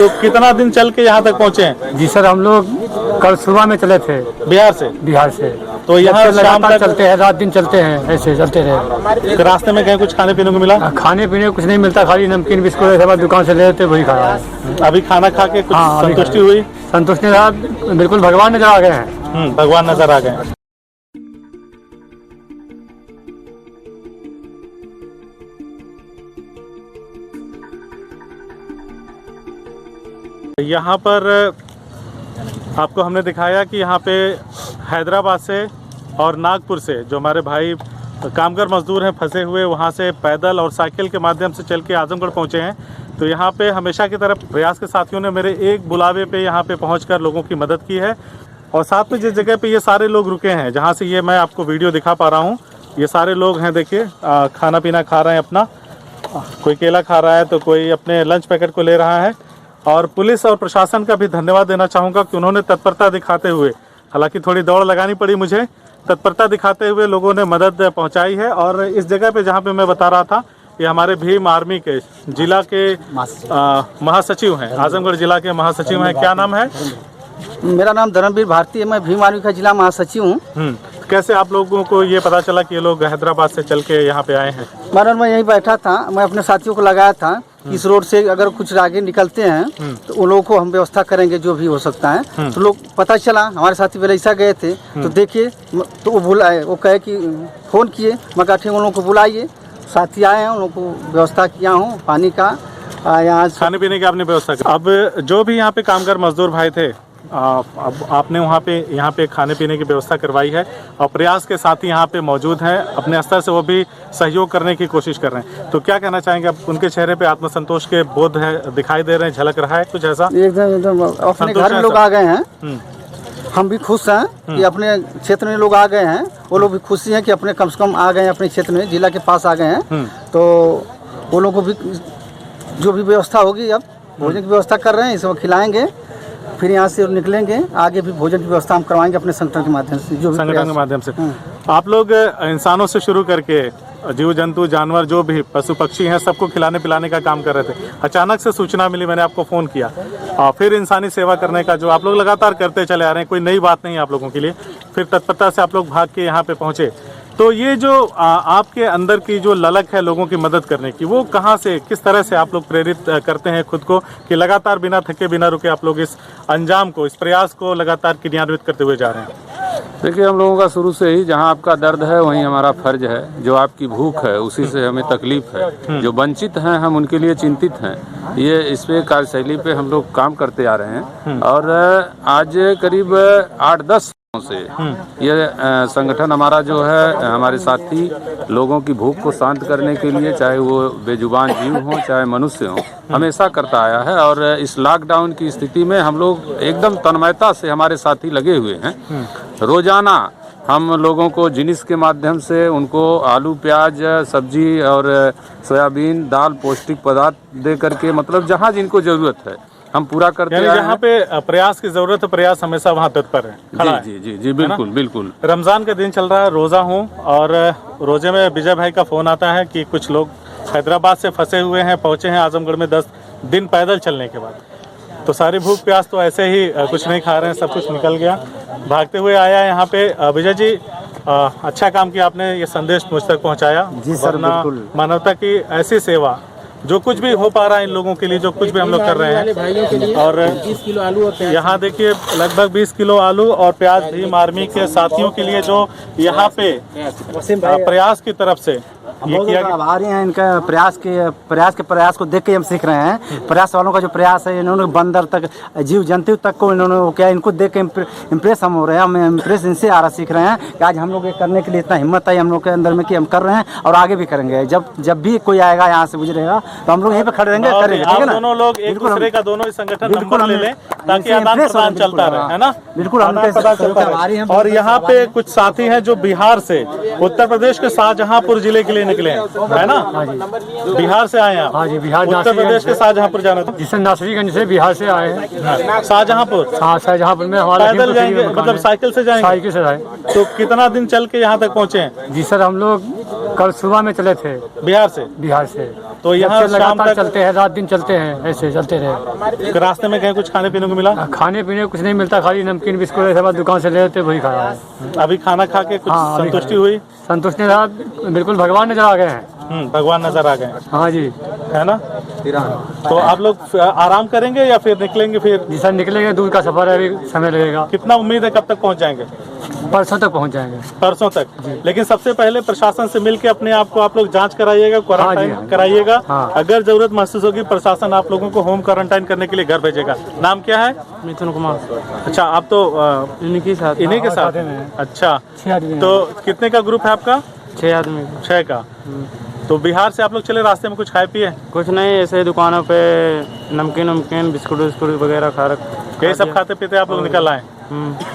तो कितना दिन चल के यहाँ तक पहुँचे हैं? जी सर, हम लोग कल सुबह में चले थे बिहार से। तो यहाँ शाम तक चलते हैं, रात दिन चलते हैं, ऐसे चलते रहे। रास्ते में कहीं कुछ खाने पीने को मिला? खाने पीने को कुछ नहीं मिलता, खाली नमकीन बिस्कुट ऐसे बाद दुकान से ले लेते वही खाया। अभी खाना खा के कुछ संतुष्टि हुई? संतुष्टि रहा, बिल्कुल भगवान नजर आ गए हैं। भगवान नजर आ गए। यहाँ पर आपको हमने दिखाया कि यहाँ पे हैदराबाद से और नागपुर से जो हमारे भाई कामगार मजदूर हैं फंसे हुए, वहाँ से पैदल और साइकिल के माध्यम से चल के आजमगढ़ पहुँचे हैं। तो यहाँ पे हमेशा की तरह प्रयास के साथियों ने मेरे एक बुलावे पे यहाँ पे पहुँचकर लोगों की मदद की है। और साथ में जिस जगह पे ये सारे लोग रुके हैं, जहाँ से ये मैं आपको वीडियो दिखा पा रहा हूँ, ये सारे लोग हैं, देखिए खाना पीना खा रहे हैं अपना। कोई केला खा रहा है तो कोई अपने लंच पैकेट को ले रहा है। और पुलिस और प्रशासन का भी धन्यवाद देना चाहूँगा कि उन्होंने तत्परता दिखाते हुए, हालांकि थोड़ी दौड़ लगानी पड़ी मुझे, तत्परता दिखाते हुए लोगों ने मदद पहुंचाई है। और इस जगह पे जहां पे मैं बता रहा था, ये हमारे भीम आर्मी के जिला के महासचिव हैं, आजमगढ़ जिला के महासचिव हैं। क्या नाम है? मेरा नाम धर्मवीर भारती है, मैं भीम आर्मी का जिला महासचिव हूँ। कैसे आप लोगों को ये पता चला कि ये लोग हैदराबाद से चल के यहाँ पे आए हैं? मैं यहीं बैठा था, मैं अपने साथियों को लगाया था कि इस रोड से अगर कुछ आगे निकलते हैं तो उन लोगों को हम व्यवस्था करेंगे जो भी हो सकता है। तो लोग पता चला, हमारे साथी पहले ऐसा गए थे तो देखिए, तो वो बुलाए, वो कहे कि फ़ोन किए, मैं कहा ठीक उन लोगों को बुलाइए। साथी आए हैं, उन लोगों को व्यवस्था किया हूँ पानी का, यहाँ खाने पीने की आपने व्यवस्था की। अब जो भी यहाँ पे कामगार मजदूर भाई थे, अब आपने वहाँ पे यहाँ पे खाने पीने की व्यवस्था करवाई है और प्रयास के साथ ही यहाँ पे मौजूद हैं, अपने स्तर से वो भी सहयोग करने की कोशिश कर रहे हैं। तो क्या कहना चाहेंगे? अब उनके चेहरे पे आत्मसंतोष के बोध है, दिखाई दे रहे हैं, झलक रहा है कुछ ऐसा? एकदम अपने घर में लोग आ गए हैं, हम भी खुश हैं कि अपने क्षेत्र में लोग आ गए हैं। वो लोग भी खुशी हैं कि अपने कम से कम आ गए हैं, अपने क्षेत्र में जिला के पास आ गए हैं। तो वो लोगों को भी जो भी व्यवस्था होगी, अब भोजन की व्यवस्था कर रहे हैं, इसे वो खिलाएंगे, फिर यहाँ से निकलेंगे, आगे भी भोजन की व्यवस्था हम करवाएंगे अपने संगठन के माध्यम से, जो भी संगठन के माध्यम से। आप लोग इंसानों से शुरू करके जीव जंतु जानवर जो भी पशु पक्षी हैं सबको खिलाने पिलाने का काम कर रहे थे। अचानक से सूचना मिली, मैंने आपको फ़ोन किया और फिर इंसानी सेवा करने का जो आप लोग लगातार करते चले आ रहे हैं, कोई नई बात नहीं है आप लोगों के लिए। फिर तत्परता से आप लोग भाग के यहाँ पे पहुँचे। तो ये जो आपके अंदर की जो ललक है लोगों की मदद करने की, वो कहाँ से, किस तरह से आप लोग प्रेरित करते हैं खुद को कि लगातार बिना थके बिना रुके आप लोग इस अंजाम को, इस प्रयास को लगातार क्रियान्वित करते हुए जा रहे हैं? देखिए, हम लोगों का शुरू से ही जहाँ आपका दर्द है वहीं हमारा फर्ज है। जो आपकी भूख है उसी से हमें तकलीफ है। जो वंचित हैं हम उनके लिए चिंतित हैं। ये इस पे कार्यशैली पे हम लोग काम करते आ रहे हैं। और आज करीब 8-10 से ये संगठन हमारा जो है, हमारे साथी लोगों की भूख को शांत करने के लिए, चाहे वो बेजुबान जीव हो चाहे मनुष्य हो, हमेशा करता आया है। और इस लॉकडाउन की स्थिति में हम लोग एकदम तन्मयता से हमारे साथी लगे हुए हैं। रोजाना हम लोगों को जिनिस के माध्यम से उनको आलू प्याज सब्जी और सोयाबीन दाल पौष्टिक पदार्थ दे करके, मतलब जहाँ जिनको जरूरत है हम पूरा करते हैं। जहाँ पे प्रयास की जरूरत है, प्रयास हमेशा वहाँ तत्पर है। जी बिल्कुल बिल्कुल। रमजान का दिन चल रहा है, रोज़ा हूँ, और रोजे में विजय भाई का फ़ोन आता है कि कुछ लोग हैदराबाद से फंसे हुए हैं, पहुँचे हैं आजमगढ़ में 10 दिन पैदल चलने के बाद। तो सारी भूख प्यास तो ऐसे ही कुछ नहीं खा रहे हैं, सब कुछ निकल गया, भागते हुए आया यहाँ पे। विजय जी, अच्छा काम किया आपने, ये संदेश मुझ तक पहुँचाया। जी सर, बिल्कुल। मानवता की ऐसी सेवा, जो कुछ भी हो पा रहा है इन लोगों के लिए, जो कुछ भी हम लोग कर रहे हैं। और 20 किलो आलू और प्याज, यहाँ देखिए लगभग 20 किलो आलू और प्याज भीम आर्मी के साथियों के लिए जो यहाँ पे प्रयास की तरफ से ये किया गया। आभारी हैं इनका प्रयास को देख के हम सीख रहे हैं। प्रयास वालों का जो प्रयास है, इन्होंने बंदर तक, जीव जंतु तक को इन्होंने क्या, इनको देख के इम्प्रेस हम हो रहे हैं। हम इम्प्रेस इनसे आ रहा सीख रहे हैं कि आज हम लोग ये करने के लिए इतना हिम्मत आई हम लोग के अंदर में कि हम कर रहे हैं और आगे भी करेंगे। जब भी कोई आएगा यहाँ से गुजरेगा तो हम लोग यहीं पे खड़े रहेंगे, करेंगे। ठीक है ना? दोनों लोग एक दूसरे का, दोनों संगठन नंबर ले लें ताकि आदान प्रदान चलता रहे, है ना? बिल्कुल, और यहाँ पे कुछ साथी हैं जो बिहार से, उत्तर प्रदेश के शाहजहांपुर जिले के लिए निकले हैं, है ना? बिहार से आए हैं आप? हाँ जी, बिहार, उत्तर प्रदेश के शाहजहांपुर जाना था। जिससे नासरीगंज से बिहार से आए हैं। शाहजहांपुर? हाँ, शाहजहांपुर में हमारा पैदल जाएंगे, मतलब साइकिल से जाएंगे? साइकिल से आए। तो कितना दिन चल के यहाँ तक पहुँचे हैं? जी सर, हम लोग कल सुबह में चले थे बिहार से? बिहार से। तो यहाँ जब से शाम लगातार तक चलते हैं, रात दिन चलते हैं, ऐसे चलते रहे। रास्ते में कहीं कुछ खाने पीने को मिला? खाने पीने को कुछ नहीं मिलता, खाली नमकीन बिस्कुट ऐसे बाद दुकान से ले लेते वही खा रहा है। अभी खाना खा के कुछ हाँ, अभी संतुष्टि खाया। हुई? संतुष्टि रहा, बिल्कुल भगवान नजर आ गए हैं। भगवान नजर आ गए, हाँ जी। है ना? तो आप लोग आराम करेंगे या फिर निकलेंगे? फिर जी सर, निकलेंगे, दूर का सफर है, अभी समय लगेगा। कितना उम्मीद है कब तक पहुंच जाएंगे? परसों तक पहुंच जाएंगे। परसों तक? लेकिन सबसे पहले प्रशासन से मिलके अपने आप को आप लोग जांच कराइएगा, क्वारंटाइन हाँ जी। कराइएगा। हाँ। अगर जरूरत महसूस होगी प्रशासन आप लोगों को होम क्वारंटाइन करने के लिए घर भेजेगा। नाम क्या है? मिथुन कुमार। अच्छा, आप तो इन्हीं के साथ अच्छा, 6 आदमी। तो कितने का ग्रुप है आपका? 6 आदमी। 6 का। तो बिहार से आप लोग चले, रास्ते में कुछ खाए पिए? कुछ नहीं, ऐसे दुकानों पे नमकीन बिस्कुट वगैरह खा रख। यही सब खाते पीते आप लोग निकल आए,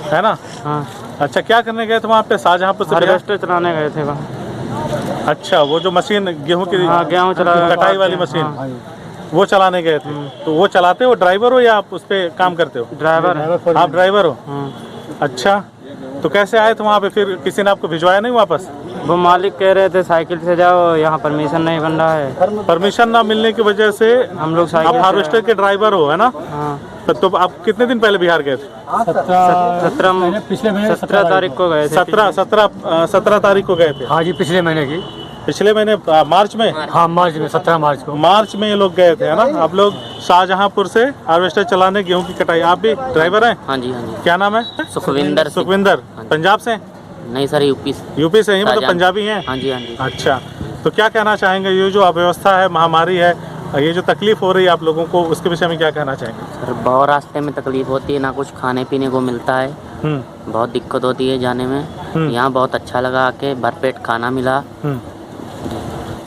है ना? हाँ। अच्छा, क्या करने गए थे वहाँ पे? शाहजहाँपुर से बिहार? हार्वेस्टर चलाने गए थे वहाँ। अच्छा, वो जो मशीन गेहूं की गेहूँ कटाई वाली मशीन, वो चलाने गए थे। तो वो चलाते हो, ड्राइवर हो या आप उस पे काम करते हो? ड्राइवर। आप ड्राइवर हो? अच्छा, तो कैसे आए थे वहाँ पे? फिर किसी ने आपको भिजवाया नहीं वापस? वो मालिक कह रहे थे साइकिल से जाओ, यहाँ परमिशन नहीं बन रहा है। परमिशन ना मिलने की वजह से हम लोग आप साइकिल हार्वेस्टर के ड्राइवर हो, है ना? हाँ। तो आप कितने दिन पहले बिहार गए थे? 17 तारीख को गए थे। 17 तारीख को गए थे? हाँ जी, पिछले महीने की। पिछले महीने मार्च में? हाँ, मार्च में, 17 मार्च को। मार्च में ये लोग गए थे, है ना? आप लोग शाहजहाँपुर से हार्वेस्टर चलाने, गेहूं की कटाई। आप भी ड्राइवर हैं? हाँ जी, हाँ जी। क्या नाम है? सुखविंदर। सुखविंदर। पंजाब से? नहीं सर, यूपी से। यूपी से ही, मतलब पंजाबी हैं? हाँ जी, हाँ जी। अच्छा, तो क्या कहना चाहेंगे? ये जो अव्यवस्था है, महामारी है, ये जो तकलीफ हो रही है आप लोगों को, उसके विषय में क्या कहना चाहेंगे? सर बहुत रास्ते में तकलीफ होती है, ना कुछ खाने पीने को मिलता है, बहुत दिक्कत होती है जाने में। यहाँ बहुत अच्छा लगा आके, भरपेट खाना मिला।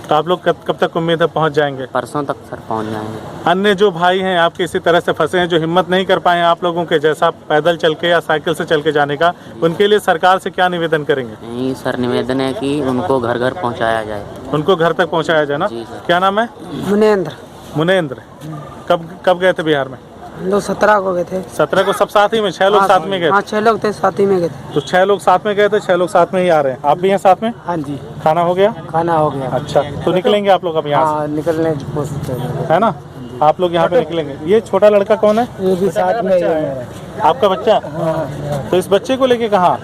तो आप लोग कब तक उम्मीद है पहुंच जाएंगे? परसों तक सर पहुंच जाएंगे। अन्य जो भाई हैं आपके इसी तरह से फंसे हैं, जो हिम्मत नहीं कर पाए हैं आप लोगों के जैसा पैदल चल के या साइकिल से चल के जाने का, उनके लिए सरकार से क्या निवेदन करेंगे? नहीं सर, निवेदन है कि उनको घर घर पहुंचाया जाए। उनको घर तक पहुंचाया जाए ना? जी सर। क्या नाम है? मुनेंद्र। कब गए थे बिहार में? हम लोग 17 को गए थे। 17 को सब साथ ही में? 6 लोग साथ में गए? हाँ, 6 लोग थे, साथ ही में गए थे। तो 6 लोग साथ में गए थे, 6 लोग साथ में ही आ रहे हैं। आप भी हैं साथ में? हाँ जी। खाना हो गया? खाना हो गया। अच्छा, तो निकलेंगे आप लोग अब यहाँ हाँ, निकलने की कोशिश कर रहे हैं। से, है ना? आप लोग यहाँ पे निकलेंगे। ये छोटा लड़का कौन है? ये भी साथ में ही है। आपका बच्चा? तो इस बच्चे को लेके कहाँ?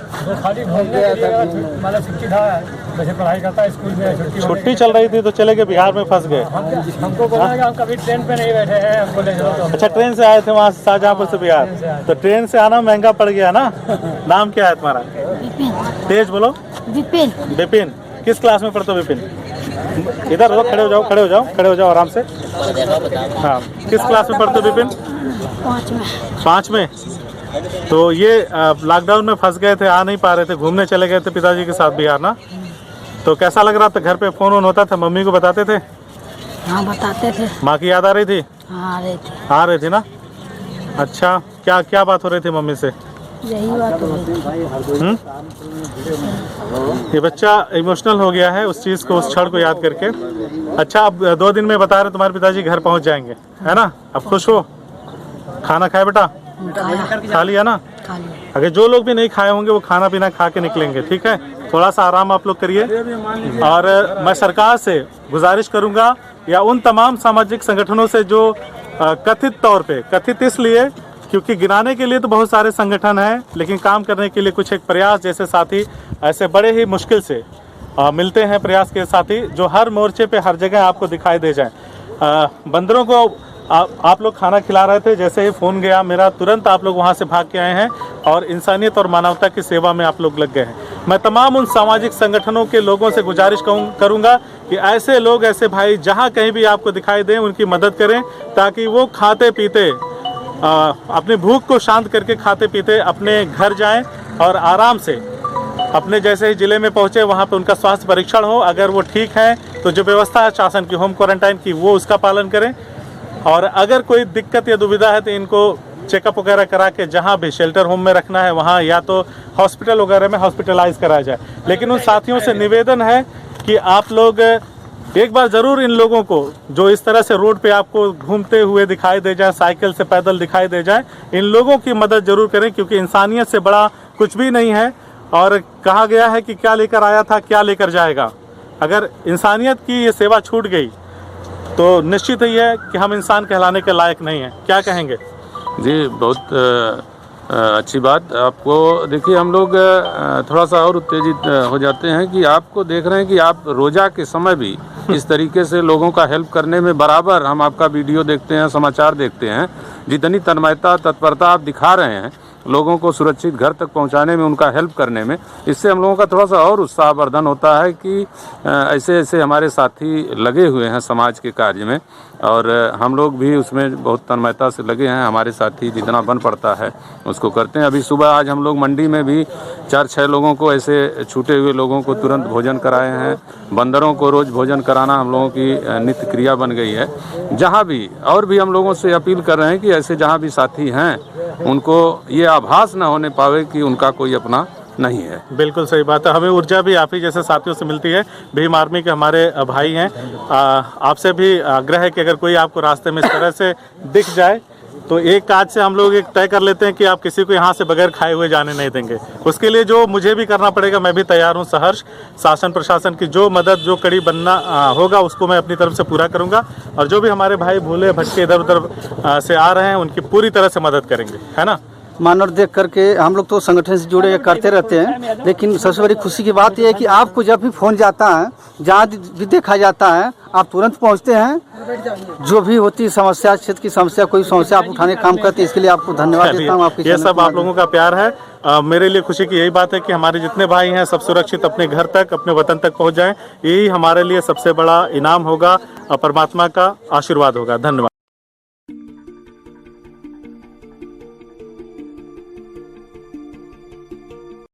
खाली घूम गया था, मतलब छुट्टी था, वैसे पढ़ाई करता है स्कूल में। छुट्टी चल रही थी तो चले गए, बिहार में फंस गए। हमको बोला कि हम कभी ट्रेन पे नहीं बैठे हैं, हमको ले चलो। अच्छा, ट्रेन से आए थे वहाँ से शाहजहाँपुर से बिहार? तो ट्रेन से आना महंगा पड़ गया ना? नाम क्या है तुम्हारा? तेज बोलो। विपिन। विपिन। किस क्लास में पढ़ते हो विपिन? इधर हो, खड़े हो जाओ आराम से। हाँ, किस क्लास में पढ़ते हो विपिन? 5 में। 5 में। तो ये लॉकडाउन में फंस गए थे, आ नहीं पा रहे थे, घूमने चले गए थे पिताजी के साथ बिहार ना? तो कैसा लग रहा था? घर पे फोन वोन होता था? मम्मी को बताते थे? हाँ, बताते थे। माँ की याद आ रही थी? हाँ, आ रही थी ना? अच्छा, क्या बात हो रही थी मम्मी से? यही बात हो रही थी। ये बच्चा इमोशनल हो गया है उस चीज़ को, उस क्षण को याद करके। अच्छा, अब 2 दिन में बता रहे तुम्हारे पिताजी घर पहुंच जाएंगे, है ना? अब खुश हो? खाना खाए बेटा? खा लिया ना? अगर जो लोग भी नहीं खाए होंगे वो खाना पीना खा के निकलेंगे, ठीक है? थोड़ा सा आराम आप लोग करिए। और मैं सरकार से गुजारिश करूंगा या उन तमाम सामाजिक संगठनों से जो कथित तौर पे, कथित इसलिए क्योंकि गिनाने के लिए तो बहुत सारे संगठन हैं, लेकिन काम करने के लिए कुछ एक प्रयास जैसे साथी ऐसे बड़े ही मुश्किल से मिलते हैं प्रयास के साथी, जो हर मोर्चे पे हर जगह आपको दिखाई दे जाए। बंदरों को आप लोग खाना खिला रहे थे, जैसे ही फ़ोन गया मेरा तुरंत आप लोग वहाँ से भाग के आए हैं और इंसानियत और मानवता की सेवा में आप लोग लग गए हैं। मैं तमाम उन सामाजिक संगठनों के लोगों से गुजारिश करूँगा कि ऐसे लोग, ऐसे भाई जहाँ कहीं भी आपको दिखाई दें उनकी मदद करें, ताकि वो खाते पीते अपनी भूख को शांत करके खाते पीते अपने घर जाएं और आराम से अपने जैसे ही ज़िले में पहुँचे वहाँ पे उनका स्वास्थ्य परीक्षण हो, अगर वो ठीक है तो जो व्यवस्था है शासन की होम क्वारंटाइन की वो उसका पालन करें, और अगर कोई दिक्कत या दुविधा है तो इनको चेकअप वगैरह करा के जहाँ भी शेल्टर होम में रखना है वहाँ या तो हॉस्पिटल वगैरह में हॉस्पिटलाइज कराया जाए। लेकिन उन साथियों से निवेदन है कि आप लोग एक बार ज़रूर इन लोगों को जो इस तरह से रोड पे आपको घूमते हुए दिखाई दे जाए, साइकिल से पैदल दिखाई दे जाए, इन लोगों की मदद ज़रूर करें, क्योंकि इंसानियत से बड़ा कुछ भी नहीं है। और कहा गया है कि क्या लेकर आया था क्या लेकर जाएगा, अगर इंसानियत की ये सेवा छूट गई तो निश्चित ही है कि हम इंसान कहलाने के लायक नहीं हैं। क्या कहेंगे? जी, बहुत अच्छी बात। आपको देखिए, हम लोग थोड़ा सा और उत्तेजित हो जाते हैं कि आपको देख रहे हैं कि आप रोज़ा के समय भी इस तरीके से लोगों का हेल्प करने में बराबर, हम आपका वीडियो देखते हैं, समाचार देखते हैं, जितनी तन्मयता तत्परता आप दिखा रहे हैं लोगों को सुरक्षित घर तक पहुंचाने में, उनका हेल्प करने में, इससे हम लोगों का थोड़ा सा और उत्साहवर्धन होता है कि ऐसे ऐसे हमारे साथी लगे हुए हैं समाज के कार्य में, और हम लोग भी उसमें बहुत तन्मयता से लगे हैं। हमारे साथी जितना बन पड़ता है उसको करते हैं। अभी सुबह आज हम लोग मंडी में भी 4-6 लोगों को, ऐसे छूटे हुए लोगों को तुरंत भोजन कराए हैं। बंदरों को रोज़ भोजन कराना हम लोगों की नित्य क्रिया बन गई है। जहाँ भी, और भी हम लोगों से अपील कर रहे हैं कि ऐसे जहाँ भी साथी हैं उनको ये आभास ना होने पावे कि उनका कोई अपना नहीं है। बिल्कुल सही बात है। हमें ऊर्जा भी आप ही जैसे साथियों से मिलती है। भीम आर्मी के हमारे भाई हैं। आपसे भी आग्रह है कि अगर कोई आपको रास्ते में इस तरह से दिख जाए तो एक काज से हम लोग एक तय कर लेते हैं कि आप किसी को यहाँ से बगैर खाए हुए जाने नहीं देंगे। उसके लिए जो मुझे भी करना पड़ेगा मैं भी तैयार हूँ। सहर्ष शासन प्रशासन की जो मदद, जो कड़ी बनना होगा उसको मैं अपनी तरफ से पूरा करूँगा, और जो भी हमारे भाई भूले भटके इधर उधर से आ रहे हैं उनकी पूरी तरह से मदद करेंगे, है ना? मानव देख करके हम लोग तो संगठन से जुड़े करते रहते हैं, लेकिन सबसे बड़ी खुशी की बात यह है कि आपको जब भी फ़ोन जाता है, जहाँ भी देखा जाता है, आप तुरंत पहुँचते हैं। जो भी होती समस्या, क्षेत्र की समस्या, कोई समस्या आप उठाने का काम करते हैं, इसके लिए आपको धन्यवाद देता हूँ। आपकी ये सब आप लोगों का प्यार है। मेरे लिए खुशी की यही बात है कि हमारे जितने भाई हैं सब सुरक्षित अपने घर तक, अपने वतन तक पहुँच जाएँ। यही हमारे लिए सबसे बड़ा इनाम होगा और परमात्मा का आशीर्वाद होगा। धन्यवाद।